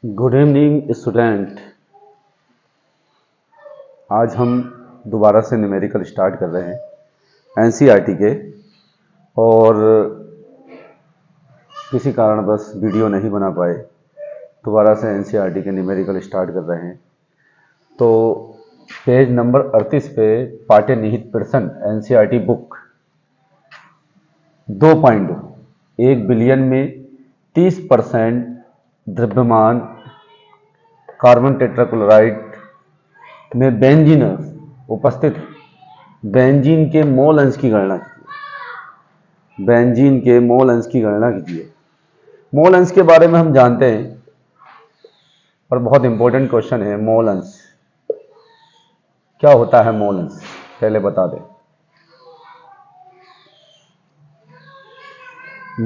Good evening student. आज हम दोबारा से न्यूमेरिकल स्टार्ट कर रहे हैं एनसीईआरटी के, और किसी कारणवश वीडियो नहीं बना पाए, दोबारा से एनसीईआरटी के न्यूमेरिकल स्टार्ट कर रहे हैं। तो पेज नंबर 38 पे पाठ्य निहित प्रश्न एनसीईआरटी बुक 2.2 1 बिलियन में 30% द्रव्यमान कार्बन टेट्राक्लोराइड में बेंजीन उपस्थित है। बेंजीन के मोल अंश की गणना कीजिए। बेंजीन के मोल अंश की गणना कीजिए। मोल अंश के बारे में हम जानते हैं, और बहुत इंपॉर्टेंट क्वेश्चन है। मोल अंश क्या होता है? मोल अंश पहले बता दें।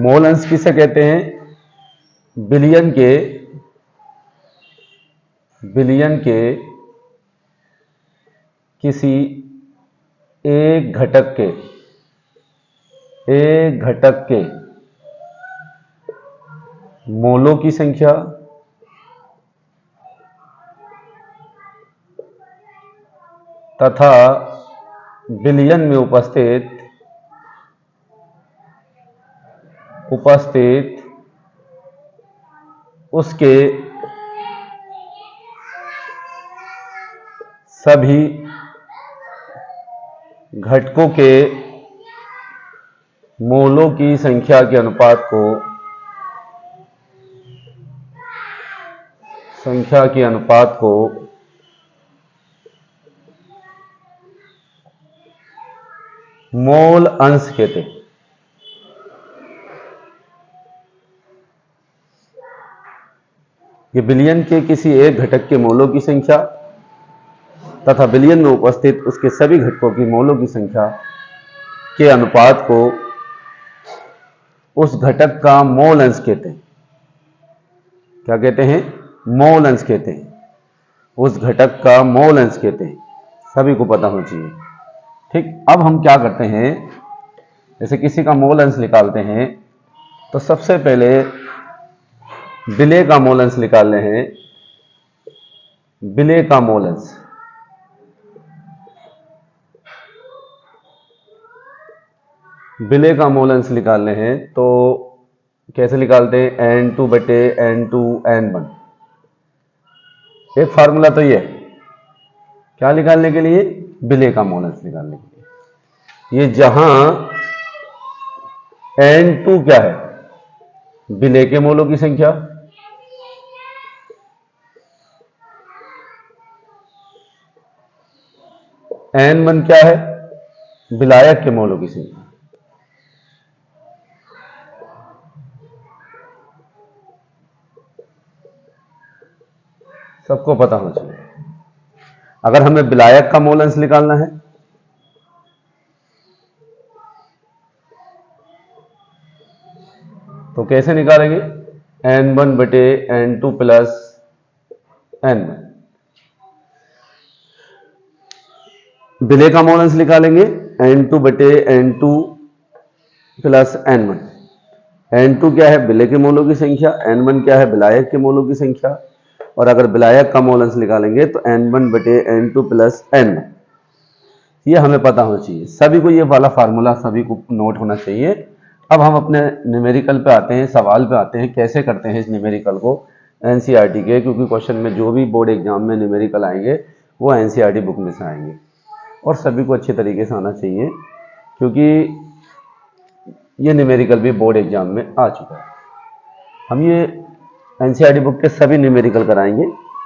मोल अंश किसे कहते हैं? बिलियन के किसी एक घटक के मोलों की संख्या तथा बिलियन में उपस्थित उसके सभी घटकों के मोलों की संख्या के अनुपात को मोल अंश कहते हैं। ये बिलियन के किसी एक घटक के मोलों की संख्या तथा बिलियन में उपस्थित उसके सभी घटकों की मोलों की संख्या के अनुपात को उस घटक का मोल अंश कहते हैं। क्या कहते हैं? मोल अंश कहते हैं। उस घटक का मोल अंश कहते हैं। सभी को पता होना चाहिए। ठीक, अब हम क्या करते हैं, जैसे किसी का मोल अंश निकालते हैं तो सबसे पहले विलेय का मोल अंश निकालने हैं। विलेय का मोल अंश विलेय का मोल अंश निकालने हैं तो कैसे निकालते हैं? N2 बटे N2 N1। एक फार्मूला तो ये क्या निकालने के लिए? विलेय का मोल अंश निकालने के लिए। ये जहां N2 क्या है? विलेय के मोलों की संख्या, N1 क्या है? विलायक के मोलों की संख्या। सबको पता होना चाहिए। अगर हमें विलायक का मोल अंश निकालना है तो कैसे निकालेंगे? N1 बटे N2 प्लस N1। विलेय का मोल अंश निकालेंगे N2 बटे N2 प्लस N1। N2 क्या है? विलेय के मोलों की संख्या। N1 क्या है? विलायक के मोलों की संख्या। और अगर विलायक का मोल अंश निकालेंगे तो N1 बटे N2 प्लस N1। ये हमें पता होना चाहिए। सभी को ये वाला फार्मूला सभी को नोट होना चाहिए। अब हम अपने न्यूमेरिकल पे आते हैं, सवाल पे आते हैं। कैसे करते हैं इस न्यूमेरिकल को एनसीईआरटी के, क्योंकि क्वेश्चन में जो भी बोर्ड एग्जाम में न्यूमेरिकल आएंगे वो एनसीईआरटी बुक में से आएंगे, और सभी को अच्छे तरीके से आना चाहिए, क्योंकि ये न्यूमेरिकल भी बोर्ड एग्जाम में आ चुका है। हम ये एनसीईआरटी बुक के सभी न्यूमेरिकल कराएंगे।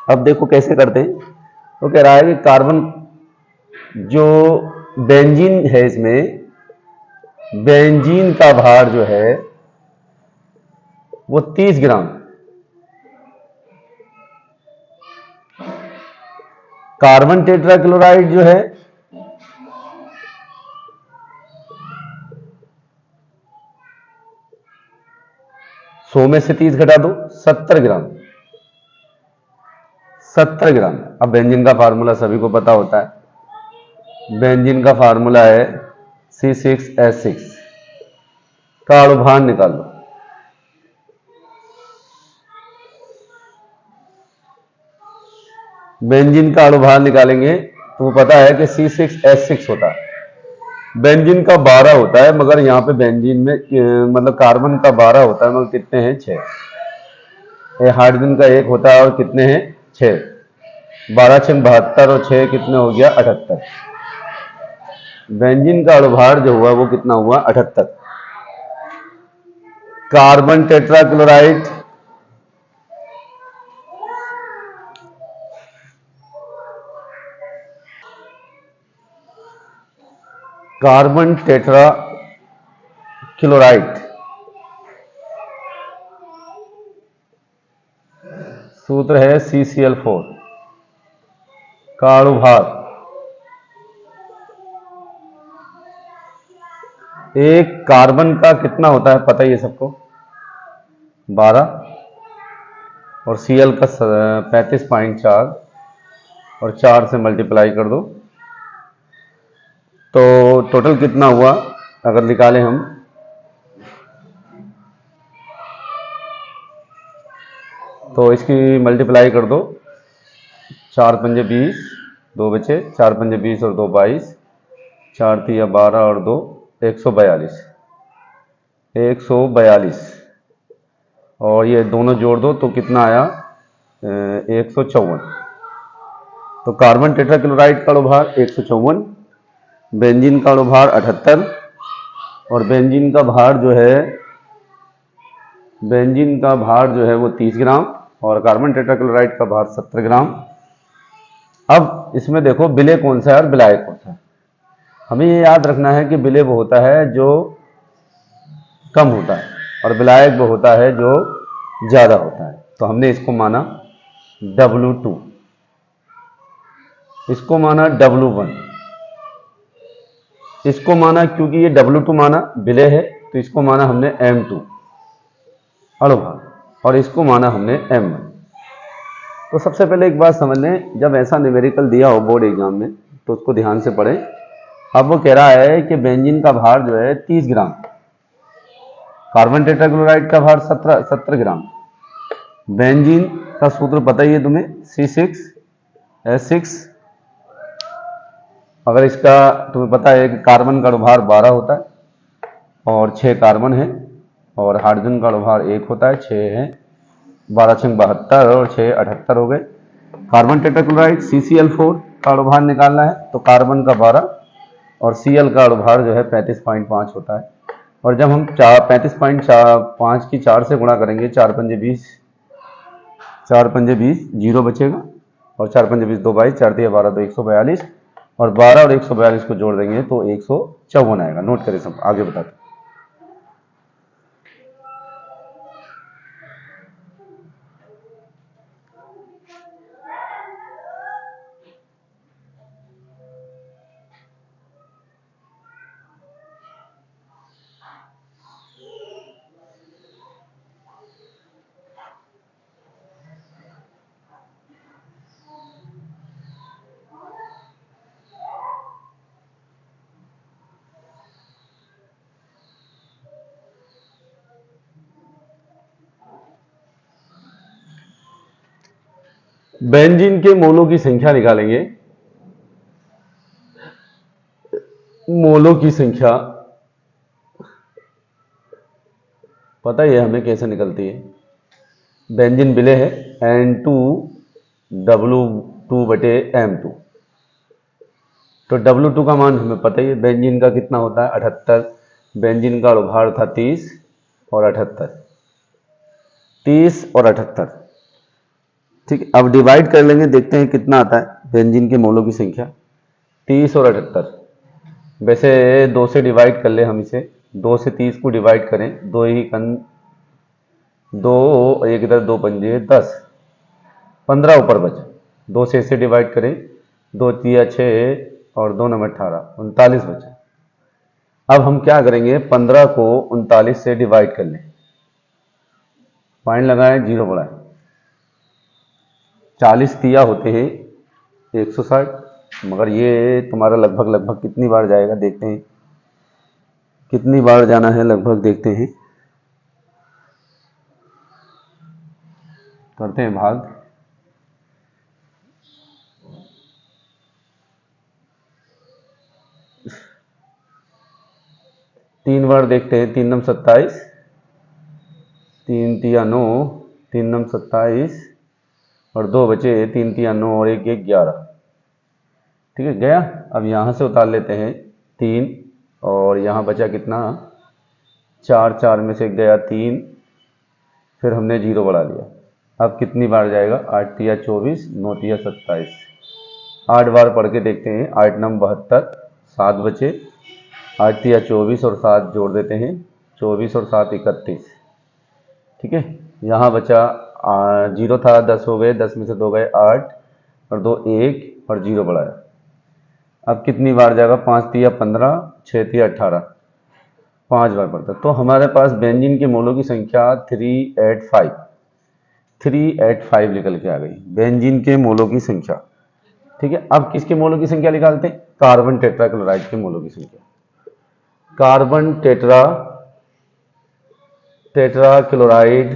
अब देखो कैसे करते हैं। तो कह रहा है कि कार्बन जो बेंजीन है, इसमें बेंजीन का भार जो है वो 30 ग्राम। कार्बन टेट्राक्लोराइड जो है 100 में से 30 घटा दो, 70 ग्राम। 70 ग्राम। अब बेंजीन का फार्मूला सभी को पता होता है। बेंजीन का फार्मूला है C6H6 का अणुभार निकाल लो। बेंजीन का अणुभार निकालेंगे तो पता है कि C6H6 होता है। बेंजीन का 12 होता है, मगर यहाँ पे बेंजीन में मतलब कार्बन का 12 होता है, मगर कितने हैं 6। ये हाइड्रोजन का 1 होता है और कितने हैं 6। 12 6 72 और 6 कितने हो गया 78। बेंजीन का अणुभार जो हुआ वो कितना हुआ 78। Carbon tetrachloride carbon tetra chloride सूत्र है CCl4 का अणुभार एक कार्बन का कितना होता है पता ही है सबको 12 और Cl का 35.4 और 4 से मल्टीप्लाई कर दो तो टोटल कितना हुआ अगर निकालें हम तो इसकी मल्टीप्लाई कर दो 4 पंजे 20 2 बचे 4 पंजे 20 और 2 22 4 तिया 12 और 2 142 और ये दोनों जोड़ दो तो कितना आया 154। तो कार्बन टेट्राक्लोराइड का अणुभार 154, बेंजीन का अणुभार 78 और बेंजीन का भार जो है वो 30 ग्राम और कार्बन टेट्राक्लोराइड का भार 70 ग्राम। अब इसमें देखो विलेय कौन सा है और विलायक कौन सा है। हमें ये याद रखना है कि विलेय वो होता है जो कम होता है और विलायक वो होता है जो ज़्यादा होता है। तो हमने इसको माना W2, इसको माना W1, इसको माना क्योंकि ये W2 माना विलेय है तो इसको माना हमने M2 अणुभार और इसको माना हमने M1। तो सबसे पहले एक बात समझ लें, जब ऐसा न्यूमेरिकल दिया हो बोर्ड एग्जाम में तो उसको ध्यान से पढ़ें। अब वो कह रहा है कि बेंजीन का भार जो है 30 ग्राम, कार्बन टेट्राक्लोराइड का भार 70 ग्राम। बेंजीन का सूत्र पता ही है तुम्हें C6H6। अगर इसका तुम्हें पता है कि कार्बन का अणुभार 12 होता है और 6 कार्बन है और हाइड्रोजन का अणुभार 1 होता है 6 है 12 6 72 और 6 78 हो गए। कार्बन टेट्राक्लोराइड CCl4 का अणुभार निकालना है तो कार्बन का 12 और Cl का अणुभार जो है 35.5 होता है। और जब हम 35.5 की 4 से गुणा करेंगे 4 पंजे 20 जीरो बचेगा और 4 पंजे 20 2 22 4 तिया 12 तो 142 और 12 और 142 को जोड़ देंगे तो 154 आएगा। नोट करें सब, आगे बताते। बेंजीन के मोलों की संख्या निकालेंगे। मोलों की संख्या पता ही है हमें कैसे निकलती है। बेंजीन विलेय है N2W2/M2। तो W2 का मान हमें पता ही है, बेंजीन का कितना होता है 78। बेंजीन का अणुभार था 30 और 78, 30 और 78। ठीक, अब डिवाइड कर लेंगे, देखते हैं कितना आता है बेंजीन के मोलों की संख्या 30 और 78। वैसे 2 से डिवाइड कर ले हम इसे, 2 से 30 को डिवाइड करें, 2 ही कन 2 एक इधर 2 पंजे 10 15 ऊपर बचे। 2 से इसे डिवाइड करें, 2 तिया 6 और 2 नंबर 18 39 बचे। अब हम क्या करेंगे 15 को 39 से डिवाइड कर लें, पॉइंट लगाएं, जीरो बढ़ाएं, 40 तिया होते हैं 160। मगर ये तुम्हारा लगभग कितनी बार जाएगा देखते हैं, कितनी बार जाना है लगभग देखते हैं, करते हैं भाग। 3 बार देखते हैं, 3 नम 27, 3 तिया 9, 3 नम 27 और 2 बचे, 3 तिया 9 और 1 1 11। ठीक है, गया। अब यहाँ से उतार लेते हैं 3 और यहाँ बचा कितना, 4, 4 में से गया 3, फिर हमने 0 बढ़ा लिया। अब कितनी बार जाएगा, 8 तिया 24, 9 तिया 27, 8 बार पढ़ के देखते हैं। 8 नम 72, 7 बचे, 8 तिया 24 और 7 जोड़ देते हैं, 24 और 7 31। ठीक है, यहाँ बचा 0 था, 10 हो गए, 10 में से 2 गए 8 और 2 1 और 0 बढ़ाया। अब कितनी बार जाएगा, 5 तिया 15, 6 तिया 18, 5 बार पड़ता। तो हमारे पास बेंजीन के मोलों की संख्या 385, 385 निकल के आ गई बेंजीन के मोलों की संख्या। ठीक है, अब किसके मोलों की संख्या निकालते हैं, कार्बन टेट्राक्लोराइड के मोलों की संख्या। कार्बन टेट्राक्लोराइड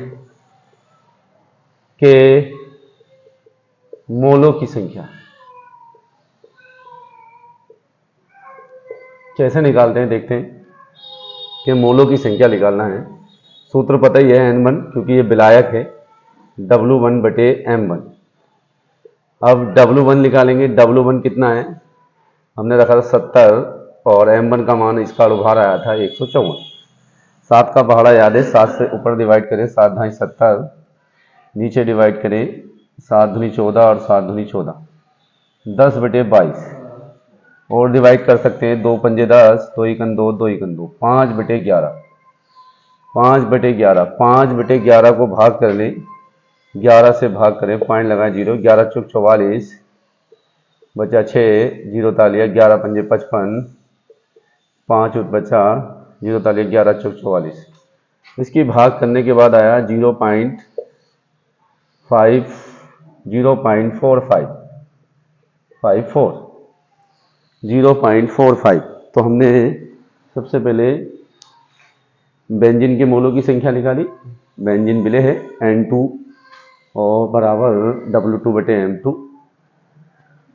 के मोलों की संख्या कैसे निकालते हैं, देखते हैं कि मोलों की संख्या निकालना है। सूत्र पता ही है, N1, क्योंकि ये विलायक है, W1 बटे M1। अब W1 निकालेंगे, W1 कितना है, हमने रखा था 70 और M1 का मान इसका उभार आया था 154। 7 का पहाड़ा याद है, 7 से ऊपर डिवाइड करें, 7 ढाई 70, नीचे डिवाइड करें, 7 दूनी 14 और 7 दूनी 14, 10 बटे 22 और डिवाइड कर सकते हैं, 2 पंजे 10, 2 एकन 2, 2 एकन 2, 5 बटे 11, 5 बटे 11, 5 बटे 11 को भाग कर लें, 11 से भाग करें, पॉइंट लगाएं 0, 11 चौक 44, बचा 6, 0 तालिया, 11 पंजे 55, 5 बचा, 0 तालिया, 11 चौक 44। इसकी भाग करने के बाद आया 0.45, तो हमने सबसे पहले बेंजीन के मोलों की संख्या निकाली। बेंजीन विलेय है N2 और बराबर W2 बटे M2।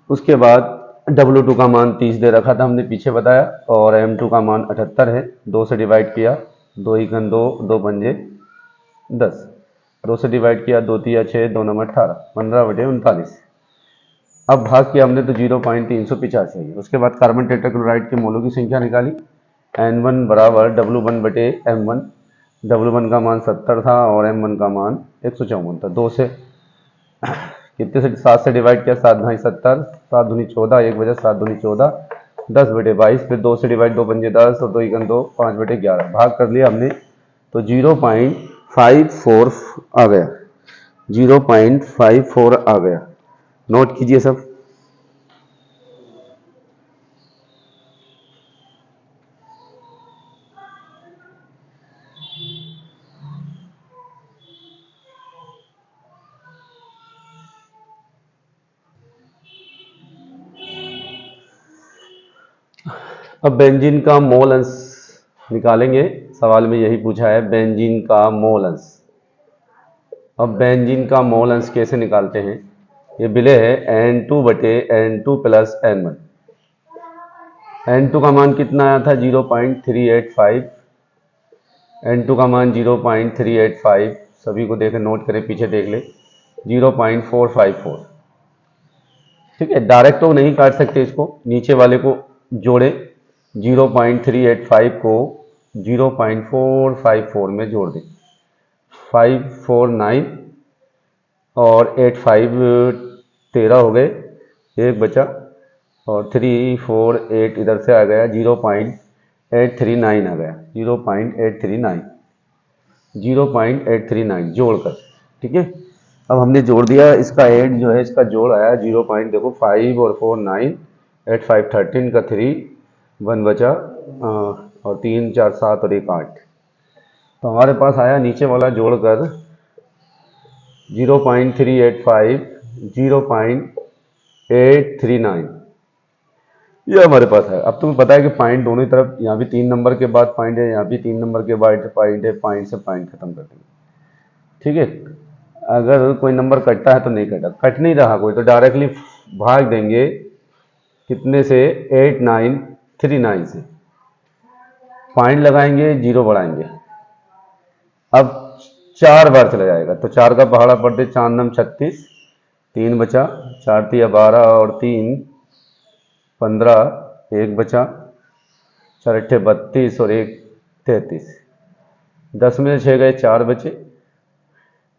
उसके बाद W2 का मान 30 दे रखा था, हमने पीछे बताया, और M2 का मान 78 है। 2 से डिवाइड किया, 2 एकन 2, 2 पंजे 10, 2 से डिवाइड किया, 2 तिया 6, 2 नम 18, 15 बटे 39। अब भाग किया हमने तो 0.385 है। उसके बाद कार्बन टेट्राक्लोराइड के मोलों की संख्या निकाली। N1 बराबर W1 बटे M1। W1 का मान 70 था और M1 का मान 154 था। 2 से कितने से 7 से डिवाइड किया, 7 ढाई 70, 7 दूनी 14, 1 बजे 7 दूनी 14, 10 बटे 22, फिर 2 से डिवाइड, 2 पंजे 10 और 2 एकन 2, 5 बटे 11 भाग कर लिया हमने तो 0.54 आ गया, 0.54 आ गया। नोट कीजिए सब। अब बेंजीन का मोल अंश निकालेंगे। सवाल में यही पूछा है, बेंजीन का मोल अंश। अब बेंजीन का मोल अंश कैसे निकालते हैं, ये विलेय है N2 बटे N2 प्लस N1। N2 का मान कितना आया था, 0.385, N2 का मान 0.385, सभी को देखें, नोट करें, पीछे देख ले, 0.454। ठीक है, डायरेक्ट तो नहीं काट सकते इसको, नीचे वाले को जोड़े, 0.385 को 0.454 में जोड़ दें, 549 और 85 13 हो गए, एक बचा और 348 इधर से आ गया, 0.839 आ गया, 0.839 जोड़कर। ठीक है, अब हमने जोड़ दिया, इसका एड जो है, इसका जोड़ आया 0. देखो 5 और 4 9, 8 5 13 का 3 1 बचा और 3 4 7 और 1 8। तो हमारे पास आया नीचे वाला जोड़कर 0.385, 0.839, ये हमारे पास है। अब तुम्हें पता है कि पॉइंट दोनों तरफ, यहाँ भी 3 नंबर के बाद पॉइंट है, यहाँ भी 3 नंबर के बाद पॉइंट है, पॉइंट से पॉइंट खत्म कर देंगे। ठीक है, अगर कोई नंबर कटता है तो नहीं कटा, कट नहीं रहा कोई तो डायरेक्टली भाग देंगे कितने से, 8939 से। पॉइंट लगाएंगे, जीरो बढ़ाएंगे। अब 4 बार चला जाएगा तो 4 का पहाड़ा पड़ते 4 नम 36, 3 बचा, 4 तिया 12 और 3 15, 1 बचा, 4 अट्ठे 32 और 1 33। 10 में से 6 गए, 4 बचे,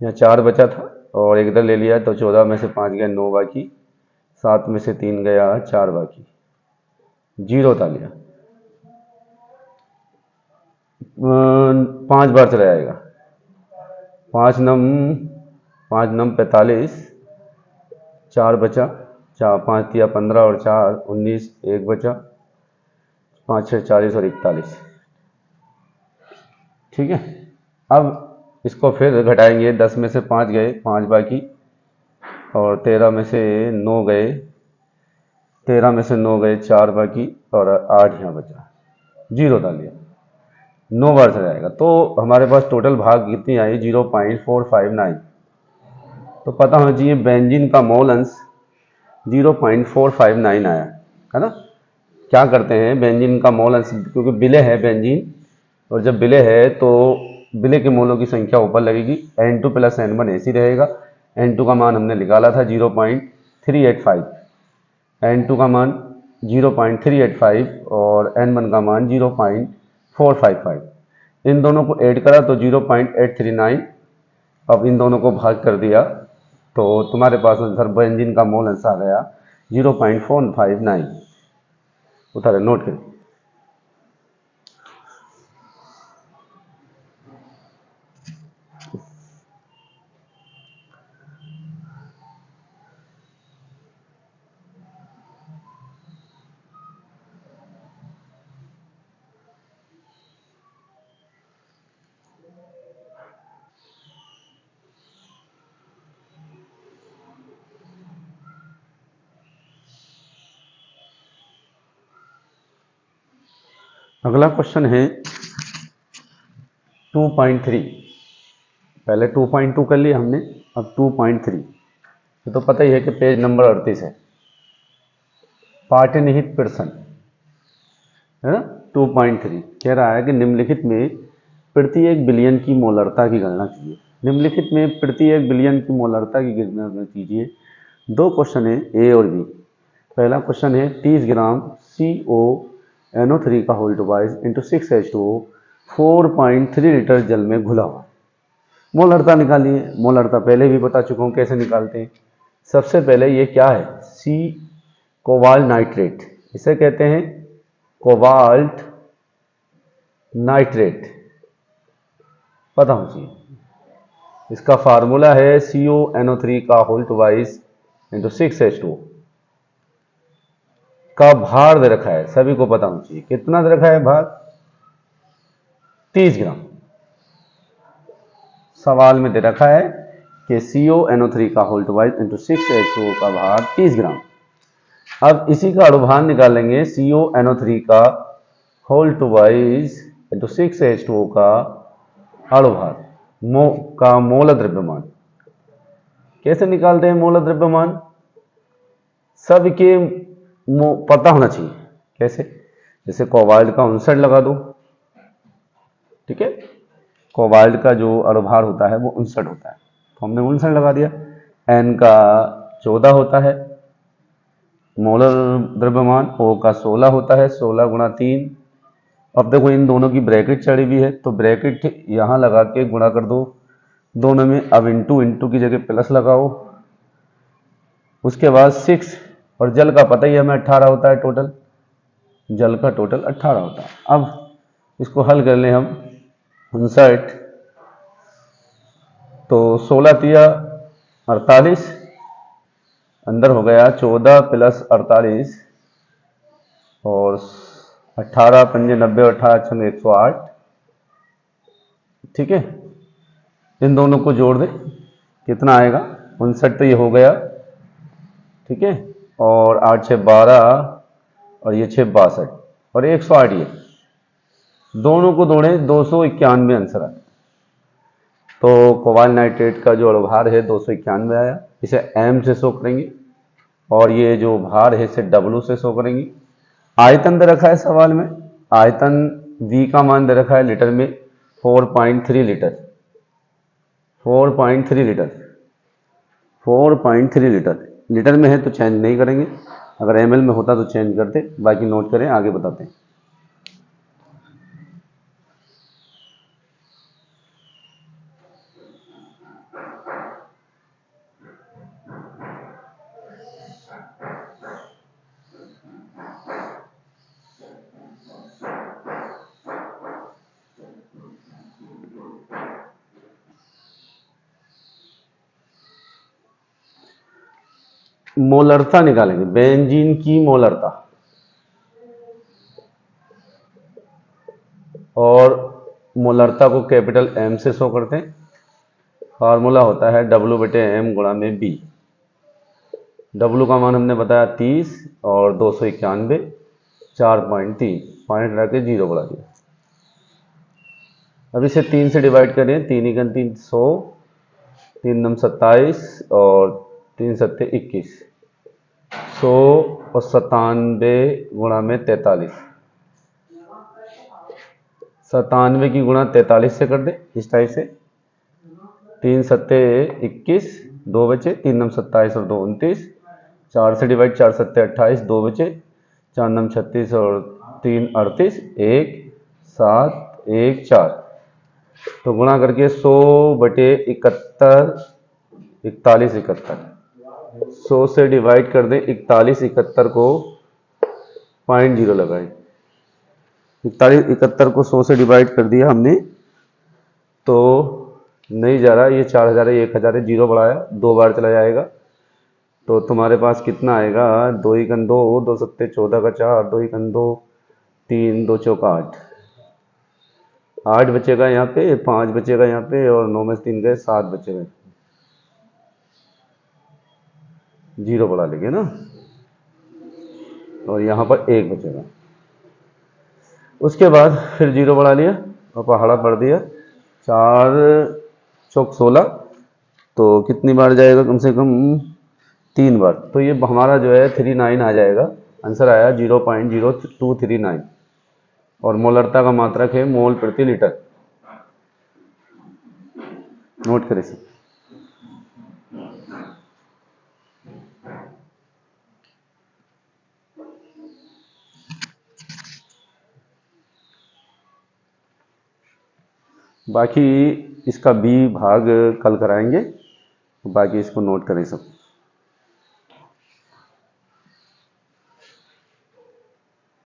यहाँ 4 बचा था और एक इधर ले लिया तो 14 में से 5 गया, 9 बाकी, 7 में से 3 गया, 4 बाकी, जीरो था लिया। 5 बार चला जाएगा, 5 नम 45, 4 बचा, 5 तिया 15 और 4 19, 1 बचा, 5 6 40 और 41। ठीक है, अब इसको फिर घटाएंगे, 10 में से 5 गए, 5 बाकी, और 13 में से 9 गए, 13 में से 9 गए, 4 बाकी और 8 यहाँ बचा, जीरो डाल लिया। 9 बार चला जाएगा तो हमारे पास टोटल भाग कितनी आई, 0.459। तो पता होना चाहिए बेंजीन का मोल अंश 0.459 आया है ना। क्या करते हैं, बेंजीन का मोल अंश, क्योंकि विलय है बेंजीन, और जब विलय है तो विलय के मोलों की संख्या ऊपर लगेगी, N2 + N1 ऐसी रहेगा। N2 का मान हमने निकाला था 0.385, N2 का मान 0.385 और N1 का मान 0.455। इन दोनों को ऐड करा तो 0.839। अब इन दोनों को भाग कर दिया तो तुम्हारे पास आंसर बेंजीन का मोल अंश आ गया 0.459। उतारे, नोट करें। अगला क्वेश्चन है 2.3। पहले 2.2 कर लिया हमने, अब 2.3। ये तो पता ही है कि पेज नंबर 38 है, पाठनिहित प्रश्न है ना। 2.3 कह रहा है कि निम्नलिखित में प्रति 1 बिलियन की मोलरता की गणना कीजिए। निम्नलिखित में प्रति 1 बिलियन की मोलरता की गणना कीजिए। दो क्वेश्चन है, ए और बी। पहला क्वेश्चन है 30 ग्राम CONO3 का whole device into 6H2O 4.3 litre जल में घुला हुआ। मोलरता निकालिए। मोलरता पहले भी बता चुका हूँ कैसे निकालते हैं। सबसे पहले ये क्या है, सी कोबाल्ट नाइट्रेट, इसे कहते हैं कोबाल्ट नाइट्रेट, पता होना चाहिए। इसका फार्मूला है CONO3 का होल डिवाइस इंटू 6H2O का भार दे रखा है, सभी को पता होना चाहिए। कितना दे रखा है भार, 30 ग्राम। सवाल में दे रखा है कि CONO3 का होल डिवाइस इंटू 6H2O का भार 30 ग्राम। अब इसी का अणुभार निकालेंगे, CONO3 का होल डिवाइस इंटू 6H2O का अणुभार का मोल द्रव्यमान। कैसे निकालते हैं मोल द्रव्यमान, सबके पता होना चाहिए। कैसे, जैसे कोबाल्ट का 59 लगा दो, ठीक है। कोबाल्ट का जो अणुभार होता है वो 59 होता है, तो हमने 59 लगा दिया। N का 14 होता है मोलर द्रव्यमान, O का 16 होता है, 16 गुणा 3। अब देखो इन दोनों की ब्रैकेट चढ़ी हुई है तो ब्रैकेट यहाँ लगा के गुणा कर दो दोनों में। अब इंटू इंटू की जगह प्लस लगाओ, उसके बाद 6, और जल का पता ही हमें 18 होता है टोटल, जल का टोटल 18 होता है। अब इसको हल कर लें हम, 59 तो 16 तिया 48, अंदर हो गया 14 + 48 और 18 पंजे 90 और 18 छंग 108, ठीक है। इन दोनों को जोड़ दे, कितना आएगा, 59 तो ये हो गया, ठीक है, और 8 6 12 और ये 6 62 और 108, ये दोनों को जोड़े 291 आंसर आया। तो कोबाल्ट नाइट्रेट का जो अणुभार है 291 आया। इसे M से शो करेंगे और ये जो भार है इसे W से शो करेंगे। आयतन दे रखा है सवाल में, आयतन V का मान दे रखा है लीटर में 4.3 लीटर, 4.3 लीटर, 4.3 लीटर। लीटर में है तो चेंज नहीं करेंगे, अगर ml में होता तो चेंज करते, बाकी नोट करें, आगे बताते हैं। मोलरता निकालेंगे, बेंजीन की मोलरता, और मोलरता को कैपिटल M से शो करते हैं। फार्मूला होता है W/M गुणा में B। W का मान हमने बताया 30 और 291, 4.3, पॉइंट रख के 0 बढ़ा दिया। अब इसे 3 से डिवाइड करें, 3 एकम 3 100, 3 नम 27 और 3 सत्ते 21, 100 और 97 गुणा में 43, 97 की गुणा 43 से कर दे इस टाइप से। 3 सत्ते 21, 2 बचे, 3 नम 27 और 2 29, 4 से डिवाइड, 4 सत्ते 28, 2 बचे, 4 नम 36 और 3 38, 1 7 1 4, तो गुणा करके 100/71, 41 71, 100 से डिवाइड कर दें 41 71 को, 0.0 लगाए, 41 71 को 100 से डिवाइड कर दिया हमने, तो नहीं जा रहा, ये 4000 है, 1000 है, 0 बढ़ाया, 2 बार चला जाएगा, तो तुम्हारे पास कितना आएगा, 2 एकम 2, 2 सत्ते 14 का 4, 2 एकम 2, 3 2 चौका 8, 8 बचेगा यहाँ पे, 5 बचेगा यहाँ पे, और 9 में से 3 गए, 7 बचेगा, 0 बढ़ा लेंगे ना, और यहाँ पर 1 बचेगा। उसके बाद फिर 0 बढ़ा लिया और पहाड़ा बढ़ दिया, 4 चौक 16, तो कितनी बार जाएगा, कम से कम 3 बार, तो ये हमारा जो है 39 आ जाएगा, आंसर आया 0.0239, और मोलरता का मात्रक है मोल प्रति लीटर। नोट करें सर। बाकी इसका B भाग कल कराएंगे, बाकी इसको नोट करें सब।